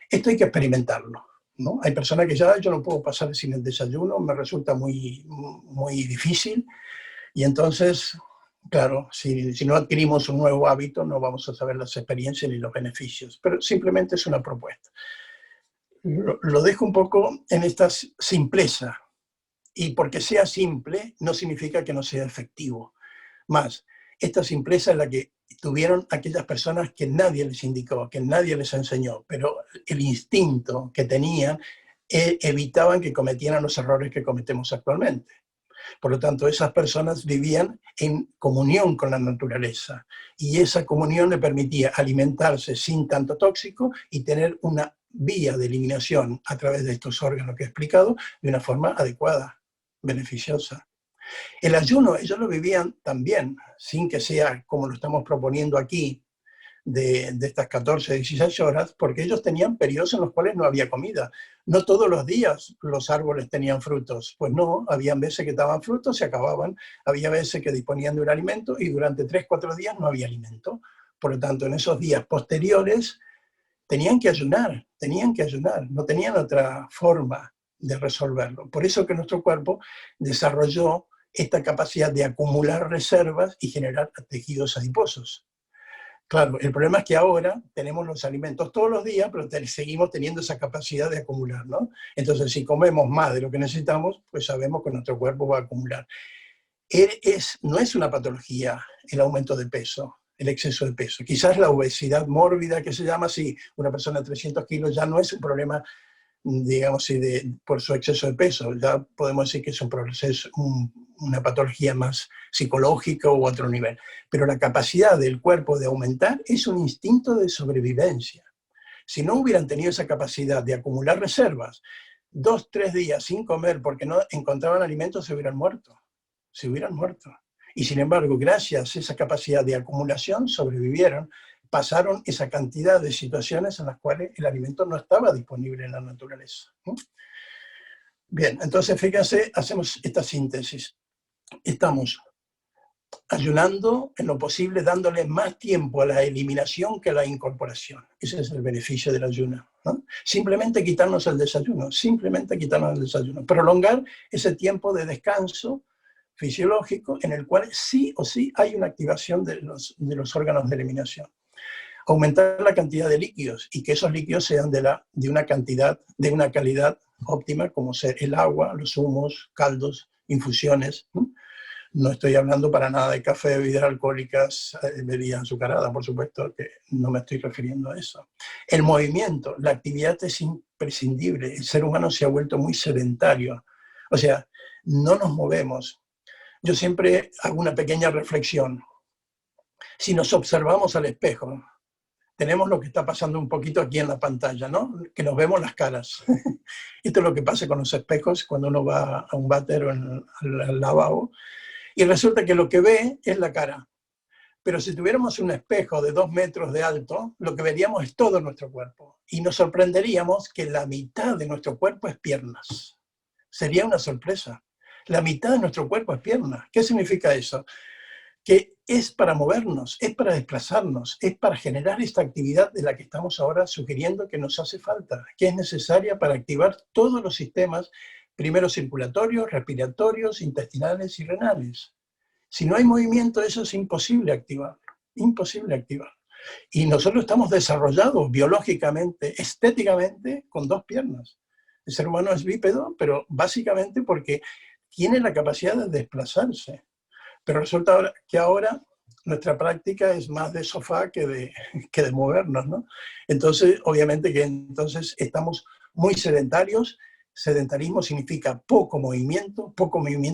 Esto hay que experimentarlo, ¿no? Hay personas que ya yo no puedo pasar sin el desayuno, me resulta muy difícil. Y entonces, claro, si no adquirimos un nuevo hábito, no vamos a saber las experiencias ni los beneficios. Pero simplemente es una propuesta. Lo dejo un poco en esta simpleza. Y porque sea simple, no significa que no sea efectivo. Más, esta simpleza es la que tuvieron aquellas personas que nadie les indicó, que nadie les enseñó, pero el instinto que tenían evitaban que cometieran los errores que cometemos actualmente. Por lo tanto, esas personas vivían en comunión con la naturaleza y esa comunión le permitía alimentarse sin tanto tóxico y tener una vía de eliminación a través de estos órganos que he explicado de una forma adecuada, beneficiosa. El ayuno, ellos lo vivían también, sin que sea como lo estamos proponiendo aquí, de estas 14, 16 horas, porque ellos tenían periodos en los cuales no había comida. No todos los días los árboles tenían frutos, pues no, había veces que daban frutos, se acababan, había veces que disponían de un alimento y durante 3, 4 días no había alimento. Por lo tanto, en esos días posteriores tenían que ayunar, no tenían otra forma de resolverlo. Por eso que nuestro cuerpo desarrolló esta capacidad de acumular reservas y generar tejidos adiposos. Claro, el problema es que ahora tenemos los alimentos todos los días, pero seguimos teniendo esa capacidad de acumular, ¿no? Entonces, si comemos más de lo que necesitamos, pues sabemos que nuestro cuerpo va a acumular. No es una patología el aumento de peso, el exceso de peso. Quizás la obesidad mórbida, que se llama así, una persona de 300 kilos ya no es un problema, digamos así, por su exceso de peso. Ya podemos decir que es un proceso, una patología más psicológica u otro nivel. Pero la capacidad del cuerpo de aumentar es un instinto de sobrevivencia. Si no hubieran tenido esa capacidad de acumular reservas, 2, 3 días sin comer porque no encontraban alimentos, se hubieran muerto. Y sin embargo, gracias a esa capacidad de acumulación, sobrevivieron, pasaron esa cantidad de situaciones en las cuales el alimento no estaba disponible en la naturaleza. Bien, entonces fíjense, hacemos esta síntesis. Estamos ayunando en lo posible, dándole más tiempo a la eliminación que a la incorporación. Ese es el beneficio del ayuno, ¿no? Simplemente quitarnos el desayuno, prolongar ese tiempo de descanso fisiológico en el cual sí o sí hay una activación de los órganos de eliminación. Aumentar la cantidad de líquidos y que esos líquidos sean de una calidad óptima, como ser el agua, los zumos, caldos, infusiones. No estoy hablando para nada de café, bebidas alcohólicas, bebidas azucaradas, por supuesto, que no me estoy refiriendo a eso. El movimiento, la actividad es imprescindible. El ser humano se ha vuelto muy sedentario. O sea, no nos movemos. Yo siempre hago una pequeña reflexión. Si nos observamos al espejo, tenemos lo que está pasando un poquito aquí en la pantalla, ¿no? Que nos vemos las caras. Esto es lo que pasa con los espejos cuando uno va a un váter o al lavabo. Y resulta que lo que ve es la cara. Pero si tuviéramos un espejo de 2 metros de alto, lo que veríamos es todo nuestro cuerpo. Y nos sorprenderíamos que la mitad de nuestro cuerpo es piernas. Sería una sorpresa. La mitad de nuestro cuerpo es piernas. ¿Qué significa eso? Que es para movernos, es para desplazarnos, es para generar esta actividad de la que estamos ahora sugiriendo que nos hace falta, que es necesaria para activar todos los sistemas, primero circulatorios, respiratorios, intestinales y renales. Si no hay movimiento, eso es imposible activarlo, imposible activarlo. Y nosotros estamos desarrollados biológicamente, estéticamente, con 2 piernas. El ser humano es bípedo, pero básicamente porque tiene la capacidad de desplazarse. Pero resulta que ahora nuestra práctica es más de sofá que de movernos, ¿no? Entonces, obviamente que entonces estamos muy sedentarios. Sedentarismo significa poco movimiento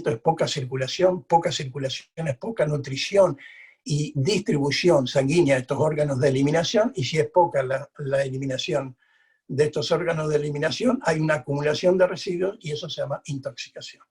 es poca circulación es poca nutrición y distribución sanguínea de estos órganos de eliminación, y si es poca la eliminación de estos órganos de eliminación, hay una acumulación de residuos y eso se llama intoxicación.